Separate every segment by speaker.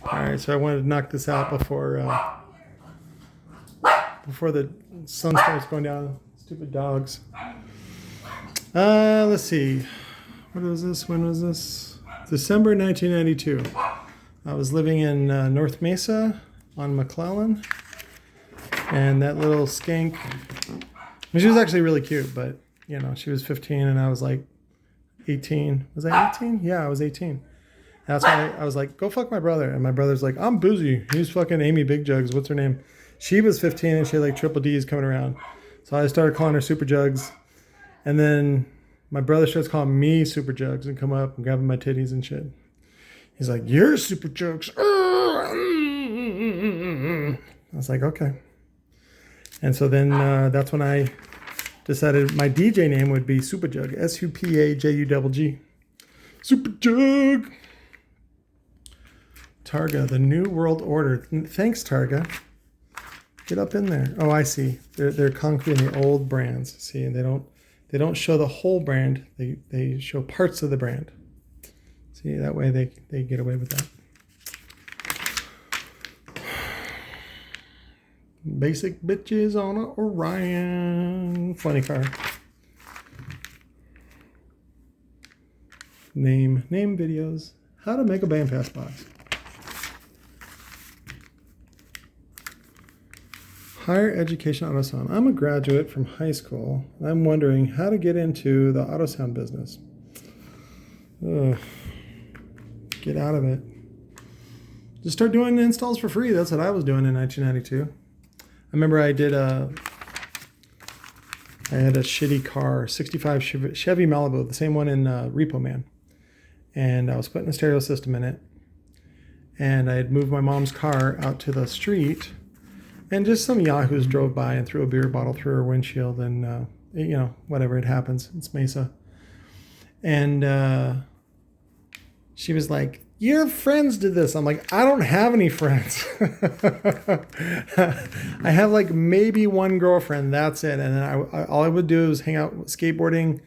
Speaker 1: All right, so I wanted to knock this out before the sun starts going down. Stupid dogs. Let's see. What was this? When was this? December 1992. I was living in North Mesa on McClellan, and that little skank. She was actually really cute, but you know, she was 15 and I was like 18. Was I 18? Yeah, I was 18. That's why I was like, go fuck my brother. And my brother's like, I'm boozy. He's fucking Amy Big Jugs. What's her name? She was 15 and she had like triple D's coming around. So I started calling her SupaJuggs. And then my brother starts calling me SupaJuggs and come up and grabbing my titties and shit. He's like, you're SupaJuggs. I was like, okay. And so then that's when I decided my DJ name would be SupaJugg. SupaJugg. SupaJugg. Targa, the New World Order. Thanks, Targa. Get up in there. Oh, I see. They're conquering the old brands. See, they don't show the whole brand. They show parts of the brand. See, that way they get away with that. Basic bitches on a Orion. Funny car. Name videos. How to make a bandpass box. Higher education auto sound. I'm a graduate from high school. I'm wondering how to get into the auto sound business. Ugh. Get out of it. Just start doing installs for free. That's what I was doing in 1992. I remember I had a shitty car, 65 Chevy Malibu, the same one in Repo Man. And I was putting a stereo system in it. And I had moved my mom's car out to the street. And just some yahoos drove by and threw a beer bottle through her windshield. And, you know, whatever, it happens. It's Mesa. And she was like, your friends did this. I'm like, I don't have any friends. I have like maybe one girlfriend. That's it. And then all I would do is hang out skateboarding.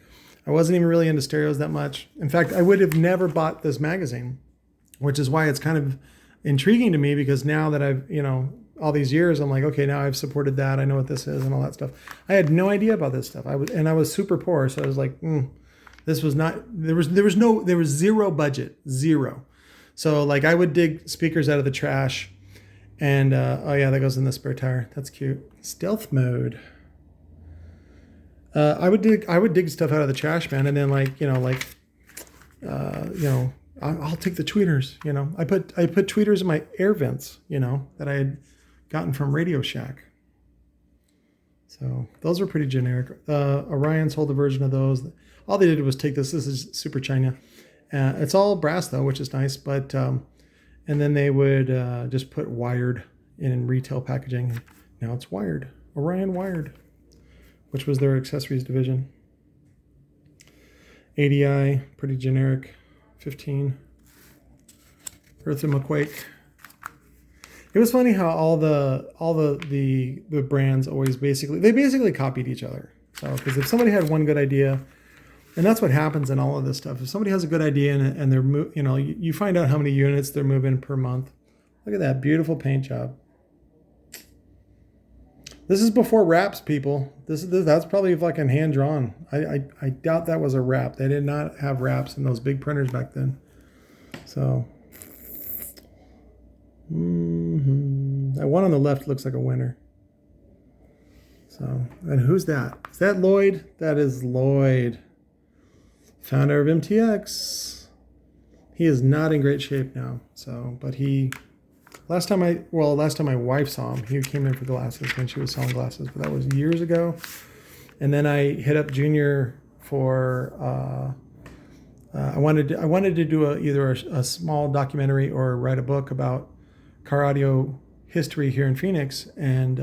Speaker 1: I wasn't even really into stereos that much. In fact, I would have never bought this magazine, which is why it's kind of intriguing to me, because now that I've, you know, all these years, I'm like, okay, now I've supported that. I know what this is and all that stuff. I had no idea about this stuff. I was super poor. So I was like, this was not, there was zero budget, zero. So like I would dig speakers out of the trash, and oh yeah, that goes in the spare tire. That's cute. Stealth mode. I would dig stuff out of the trash, man, and then I'll take the tweeters. You know, I put tweeters in my air vents. You know, that I had gotten from Radio Shack. So those were pretty generic. Orion sold a version of those. All they did was take this. This is Super China. It's all brass though, which is nice. But and then they would just put wired in retail packaging. Now it's wired. Orion wired, which was their accessories division. ADI, pretty generic. 15. Earth and McQuake. It was funny how all the brands always basically copied each other. So because if somebody had one good idea, and that's what happens in all of this stuff. If somebody has a good idea and they're you find out how many units they're moving per month. Look at that beautiful paint job. This is before wraps, people. That's probably fucking hand drawn. I doubt that was a wrap. They did not have wraps in those big printers back then. So. That one on the left looks like a winner. So, and who's that? Is that Lloyd? That is Lloyd, founder of MTX. He is not in great shape now. So, but last time my wife saw him, he came in for glasses when she was selling glasses, but that was years ago. And then I hit up Junior for I wanted to do either a small documentary or write a book about car audio history here in Phoenix, and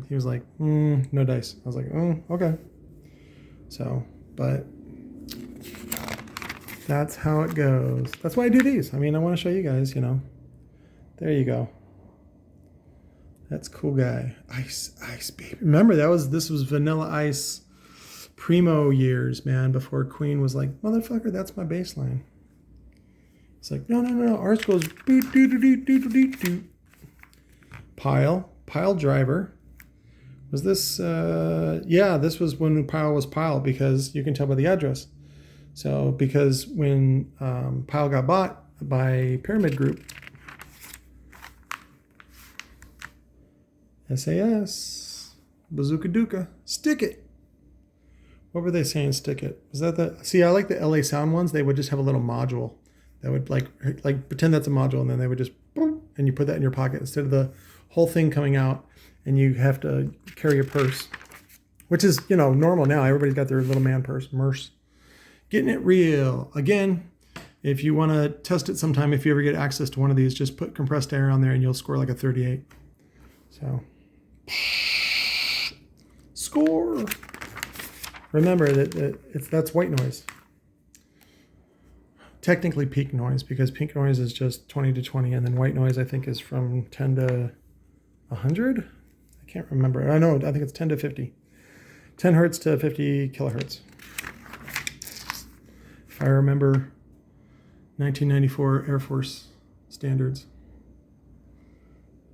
Speaker 1: he was like, no dice. I was like, okay. So, but that's how it goes. That's why I do these. I mean, I want to show you guys, you know. There you go. That's cool guy. Ice baby. Remember this was Vanilla Ice primo years, man, before Queen was like, motherfucker, that's my bass line. It's like, no. Ours goes boot, doot, doot, doot, doot, doot. Pile driver. Was this, yeah, this was when Pile was Pile, because you can tell by the address. So, because when Pile got bought by Pyramid Group, SAS, Bazooka Duka, stick it. What were they saying, stick it? Was that the, see, I like the LA Sound ones. They would just have a little module that would like pretend that's a module, and then they would just, boom, and you put that in your pocket instead of the whole thing coming out and you have to carry a purse, which is, you know, normal now. Everybody's got their little man purse, Merce. Getting it real. Again, if you want to test it sometime, if you ever get access to one of these, just put compressed air on there and you'll score like a 38. So, score. Remember that that's white noise. Technically peak noise, because pink noise is just 20 to 20, and then white noise I think is from 10 to 100. I can't remember. I think it's 10 to 50. 10 hertz to 50 kilohertz. If I remember 1994 Air Force standards.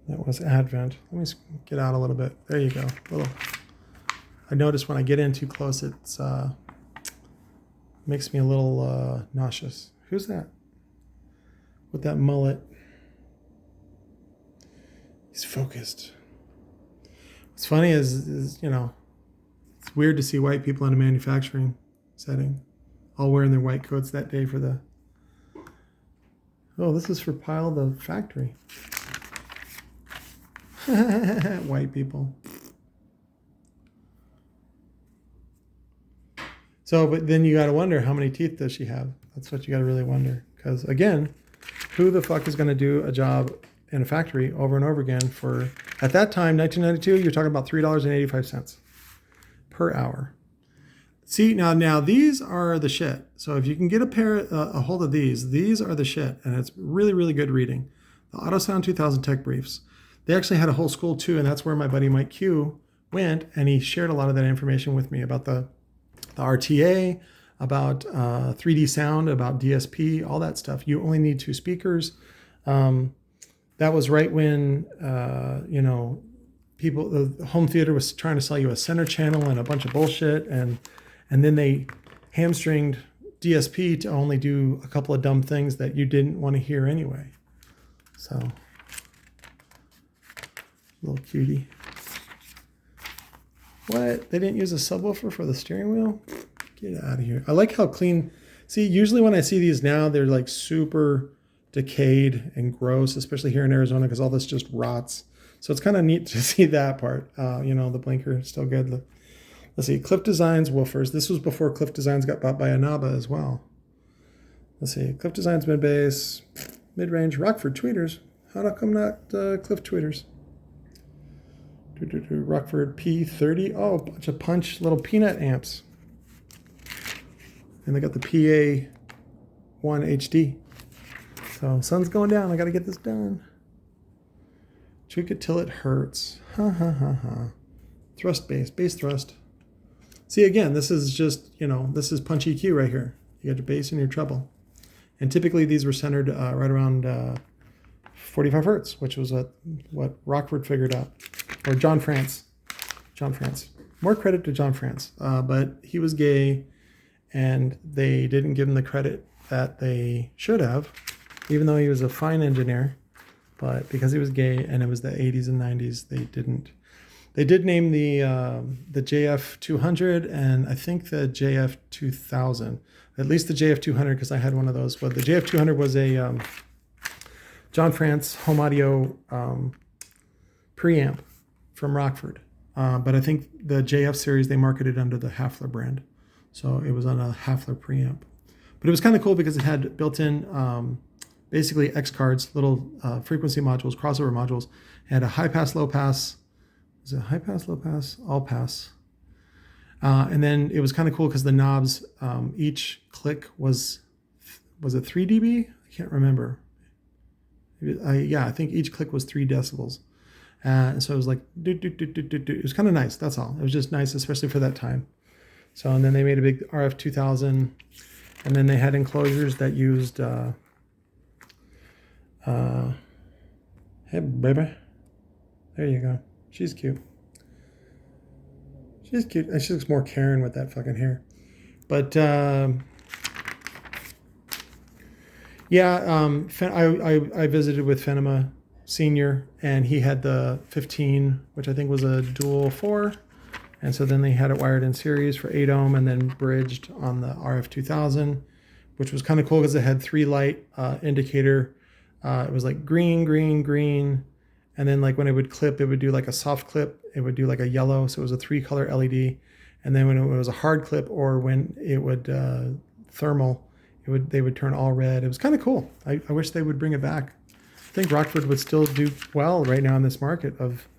Speaker 1: That was Advent. Let me get out a little bit. There you go. I notice when I get in too close, it's makes me a little nauseous. Who's that? With that mullet. He's focused. What's funny is, you know, it's weird to see white people in a manufacturing setting all wearing their white coats that day for the... Oh, this is for Pile the factory. White people. So, but then you got to wonder, how many teeth does she have? That's what you got to really wonder. Because, again, who the fuck is going to do a job in a factory over and over again for, at that time, 1992, you're talking about $3.85 per hour. See, now these are the shit. So if you can get a hold of these are the shit. And it's really, really good reading. The AutoSound 2000 Tech Briefs. They actually had a whole school too, and that's where my buddy Mike Q went, and he shared a lot of that information with me about the RTA, about 3D sound, about DSP, all that stuff. You only need 2 speakers. That was right when, you know, the home theater was trying to sell you a center channel and a bunch of bullshit, and then they hamstringed DSP to only do a couple of dumb things that you didn't want to hear anyway. So, little cutie. What? They didn't use a subwoofer for the steering wheel? Get out of here. I like how clean. See, usually when I see these now, they're like super decayed and gross, especially here in Arizona, because all this just rots. So it's kind of neat to see that part. You know, the blinker is still good. Let's see. Cliff Designs woofers. This was before Cliff Designs got bought by Anaba as well. Let's see. Cliff Designs mid-bass, mid-range, Rockford tweeters. How come not Cliff tweeters? Rockford P30. Oh, a bunch of punch little peanut amps. And they got the PA1 HD. So sun's going down. I got to get this done. Tweak it till it hurts. Ha ha ha ha. Thrust bass thrust. See, again, this is just, you know, this is punch EQ right here. You got your bass and your treble. And typically these were centered right around 45 hertz, which was what Rockford figured out. Or John France. More credit to John France. But he was gay, and they didn't give him the credit that they should have, even though he was a fine engineer. But because he was gay and it was the 80s and 90s, they didn't. They did name the JF200 and I think the JF2000. At least the JF200, because I had one of those. But the JF200 was a John France home audio preamp from Rockford. But I think the JF series, they marketed under the Hafler brand. So it was on a Hafler preamp. But it was kind of cool because it had built-in, basically X cards, little frequency modules, crossover modules. It had a high pass, low pass. Was it high pass, low pass? All pass. And then it was kind of cool because the knobs, each click was it 3 dB? I can't remember. Yeah, I think each click was 3 decibels. And so it was like, it was kind of nice, that's all. It was just nice, especially for that time. So, and then they made a big RF2000, and then they had enclosures that used Hey, baby. There you go. She's cute. She's cute. And she looks more Karen with that fucking hair. But, yeah, I visited with Fenema Senior, and he had the 15, which I think was a dual 4. And so then they had it wired in series for 8 ohm and then bridged on the RF2000, which was kind of cool because it had 3 light indicator. It was like green, green, green. And then like when it would clip, it would do like a soft clip. It would do like a yellow. So it was a 3-color LED. And then when it was a hard clip or when it would thermal, they would turn all red. It was kind of cool. I wish they would bring it back. I think Rockford would still do well right now in this market of,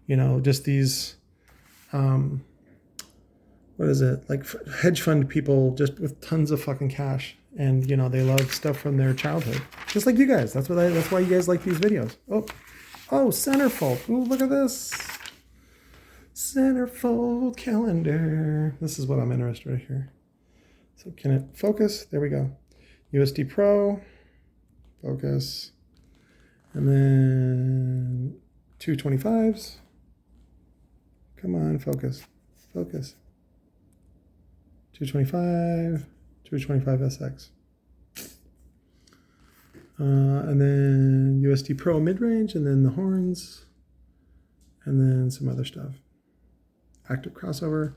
Speaker 1: just these, what is it? Like hedge fund people just with tons of fucking cash. And, they love stuff from their childhood. Just like you guys. That's why you guys like these videos. Oh, centerfold. Ooh, look at this. Centerfold calendar. This is what I'm interested in here. So can it focus? There we go. USD Pro. Focus. And then 225s. Come on, focus. Focus. 225. 225 SX. And then USD Pro mid-range, and then the horns, and then some other stuff. Active crossover.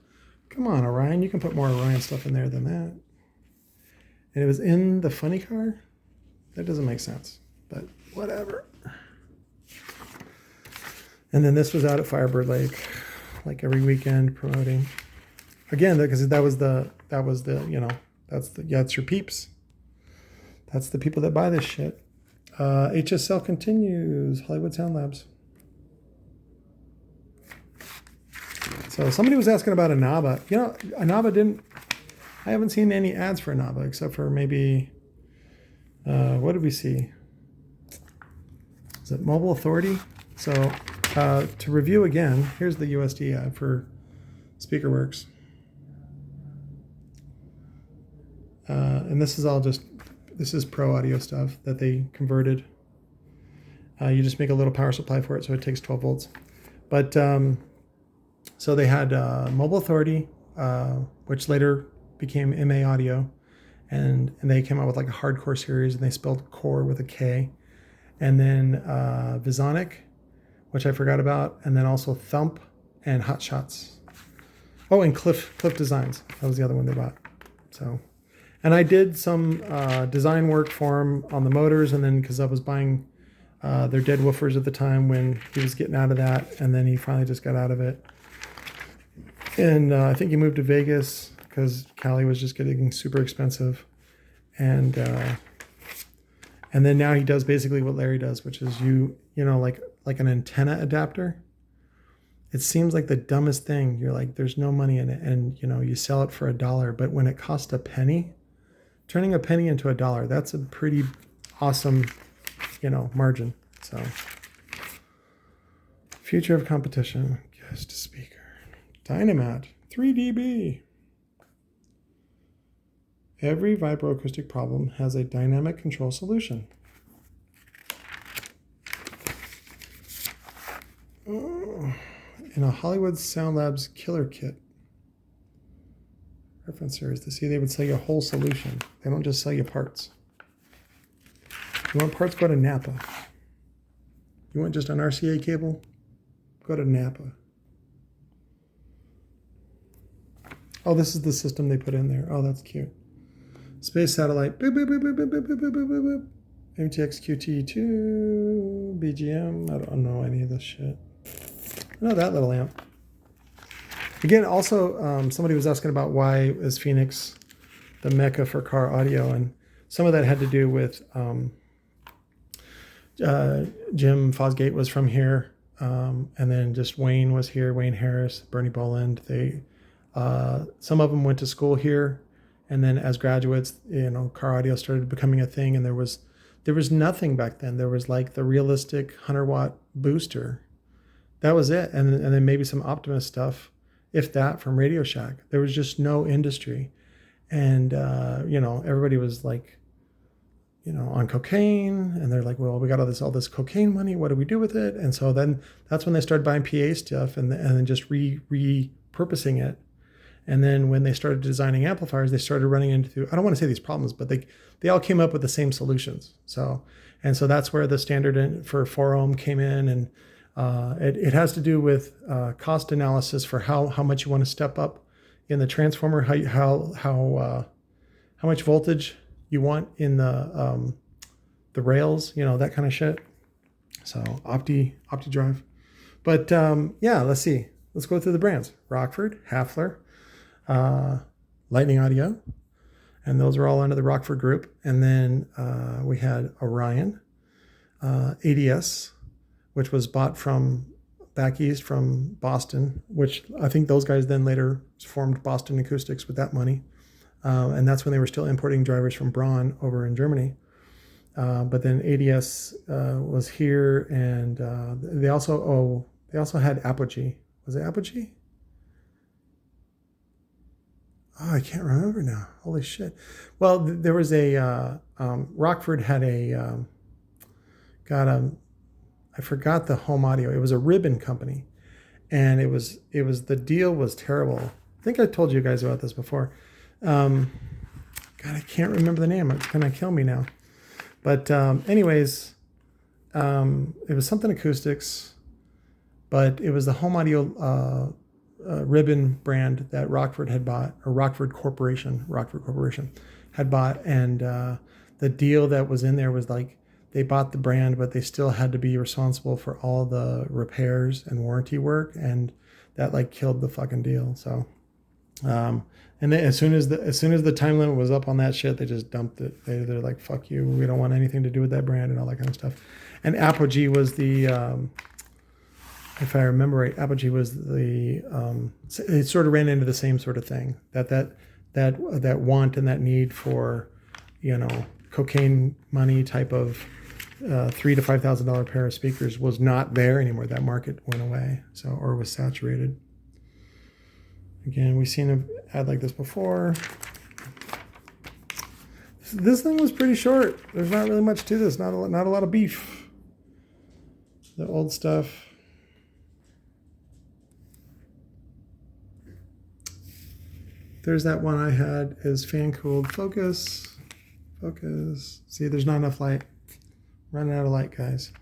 Speaker 1: Come on, Orion. You can put more Orion stuff in there than that. And it was in the funny car? That doesn't make sense, but whatever. And then this was out at Firebird Lake, like every weekend promoting. Again, because that was the it's your peeps. That's the people that buy this shit. HSL continues. Hollywood Sound Labs. So somebody was asking about Anaba. Anaba didn't. I haven't seen any ads for Anaba except for maybe. What did we see? Is it Mobile Authority? So to review again, here's the USD ad for SpeakerWorks. And this is pro audio stuff that they converted. You just make a little power supply for it, so it takes 12 volts. But so they had Mobile Authority, which later became MA Audio, and they came out with like a hardcore series, and they spelled core with a K. And then Visonic, which I forgot about, and then also Thump and Hot Shots. Oh, and Cliff Designs. That was the other one they bought. So. And I did some design work for him on the motors, and then because I was buying their dead woofers at the time when he was getting out of that, and then he finally just got out of it. And I think he moved to Vegas because Cali was just getting super expensive. And then now he does basically what Larry does, which is like an antenna adapter. It seems like the dumbest thing. You're like, there's no money in it, and you sell it for $1, but when it costs a penny. Turning a penny into $1, that's a pretty awesome, margin. So, future of competition, guest speaker, Dynamat, 3 dB. Every vibroacoustic problem has a dynamic control solution. In a Hollywood Sound Labs killer kit. Reference series to see they would sell you a whole solution. They don't just sell you parts. You want parts? Go to Napa. You want just an RCA cable? Go to Napa. Oh, this is the system they put in there. Oh, that's cute. Space satellite. Boop, boop, boop, boop, boop, boop, boop, boop, boop. MTX QT2 BGM. I don't know any of this shit. I know that little amp. Again, also, somebody was asking about why is Phoenix the mecca for car audio, and some of that had to do with Jim Fosgate was from here, and then just Wayne was here, Wayne Harris, Bernie Boland. Some of them went to school here, and then as graduates, car audio started becoming a thing, and there was nothing back then. There was like the realistic 100-watt booster. That was it, and then maybe some Optimus stuff, if that, from Radio Shack. There was just no industry. And, everybody was like, on cocaine, and they're like, well, we got all this cocaine money. What do we do with it? And so then that's when they started buying PA stuff and then just repurposing it. And then when they started designing amplifiers, they started running into, I don't want to say these problems, but they all came up with the same solutions. So that's where the standard for 4 ohm came in, and it has to do with cost analysis for how much you want to step up in the transformer, how much voltage you want in the rails, that kind of shit. So opti drive. But yeah, let's see. Let's go through the brands. Rockford, Hafler, Lightning Audio, and those are all under the Rockford group. And then we had Orion, ADS, which was bought from back east from Boston, which I think those guys then later formed Boston Acoustics with that money. And that's when they were still importing drivers from Braun over in Germany. But then ADS was here, and they also had Apogee. Was it Apogee? Oh, I can't remember now. Holy shit. Well, there was a Rockford had I forgot the home audio. It was a ribbon company, and it was the deal was terrible. I think I told you guys about this before. God, I can't remember the name. It's gonna kill me now. But anyways, it was something acoustics, but it was the home audio ribbon brand that Rockford had bought, or Rockford Corporation had bought, and the deal that was in there was like they bought the brand, but they still had to be responsible for all the repairs and warranty work, and that like killed the fucking deal. So, and then as soon as the time limit was up on that shit, they just dumped it. They're like, fuck you, we don't want anything to do with that brand and all that kind of stuff. And Apogee was the, if I remember right, Apogee was the, it sort of ran into the same sort of thing, that want and that need for, cocaine money type of $3,000 to $5,000 pair of speakers was not there anymore. That market went away, or was saturated. Again, we've seen an ad like this before. This thing was pretty short. There's not really much to this. Not a lot of beef. The old stuff. There's that one I had is fan cooled. Focus. See, there's not enough light. Running out of light, guys.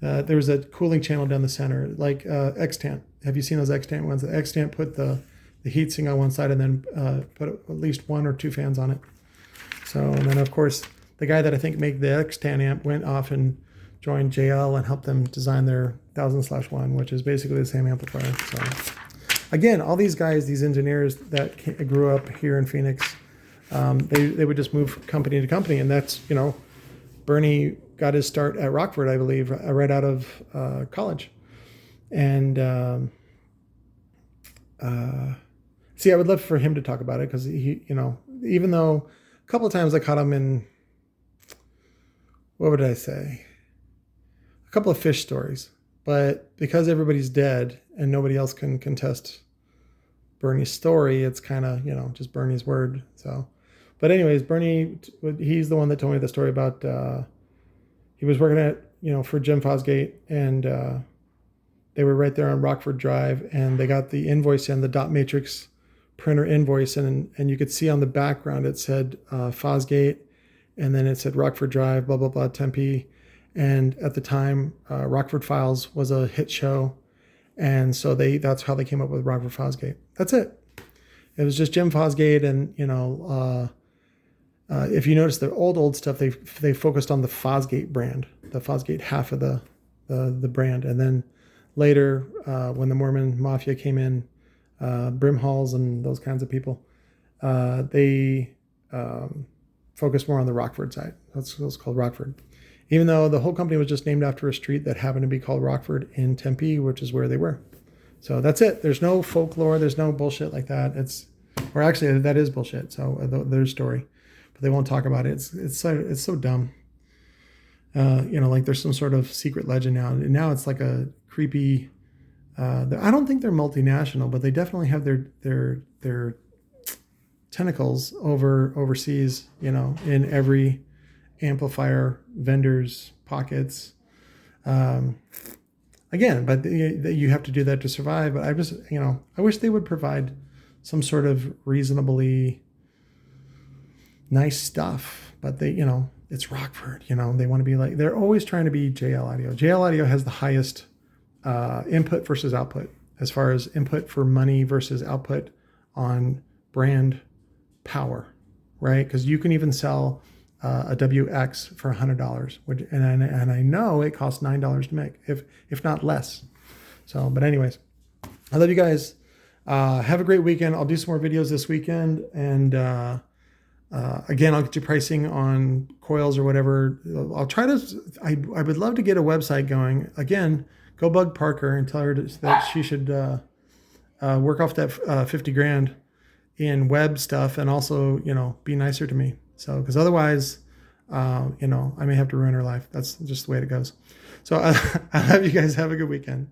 Speaker 1: There was a cooling channel down the center, like Extant. Have you seen those Extant ones? The Extant put the heatsink on one side and then put at least 1 or 2 fans on it. So, and then of course, the guy that I think made the Extant amp went off and joined JL and helped them design their 1000/1, which is basically the same amplifier. So, again, all these guys, these engineers that grew up here in Phoenix, they would just move company to company, and that's, Bernie got his start at Rockford, I believe, right out of college. And see, I would love for him to talk about it, because he, even though a couple of times I caught him in, what would I say? A couple of fish stories. But because everybody's dead and nobody else can contest Bernie's story, it's kind of, just Bernie's word. So, but anyways, Bernie, he's the one that told me the story about, he was working at, for Jim Fosgate, and they were right there on Rockford Drive, and they got the invoice in, the dot matrix printer invoice, and you could see on the background it said Fosgate, and then it said Rockford Drive, blah, blah, blah, Tempe. And at the time, Rockford Files was a hit show, and so that's how they came up with Rockford Fosgate. That's it. It was just Jim Fosgate, and if you notice the old stuff, they focused on the Fosgate brand, the Fosgate half of the brand, and then later when the Mormon Mafia came in, Brimhalls and those kinds of people, they focused more on the Rockford side. That's what's called Rockford. Even though the whole company was just named after a street that happened to be called Rockford in Tempe, which is where they were. So that's it. There's no folklore. There's no bullshit like that. Or actually, that is bullshit. So their story, but they won't talk about it. It's so dumb. Like there's some sort of secret legend now. And now it's like a creepy. I don't think they're multinational, but they definitely have their tentacles overseas, you know, in every amplifier vendor's pockets. Again, but you have to do that to survive. But I just, you know, I wish they would provide some sort of reasonably nice stuff. But they, you know, it's Rockford, you know, they want to be like, they're always trying to be JL Audio. JL Audio has the highest input versus output, as far as input for money versus output on brand power, right? Because you can even sell a WX for $100, and I know it costs $9 to make, if not less. So, but anyways, I love you guys. Have a great weekend. I'll do some more videos this weekend, and again, I'll get you pricing on coils or whatever. I'll try to. I would love to get a website going again. Go bug Parker and tell her that she should work off that 50 grand in web stuff, and also, you know, be nicer to me. So, because otherwise, you know, I may have to ruin her life. That's just the way it goes. So I love you guys. Have a good weekend.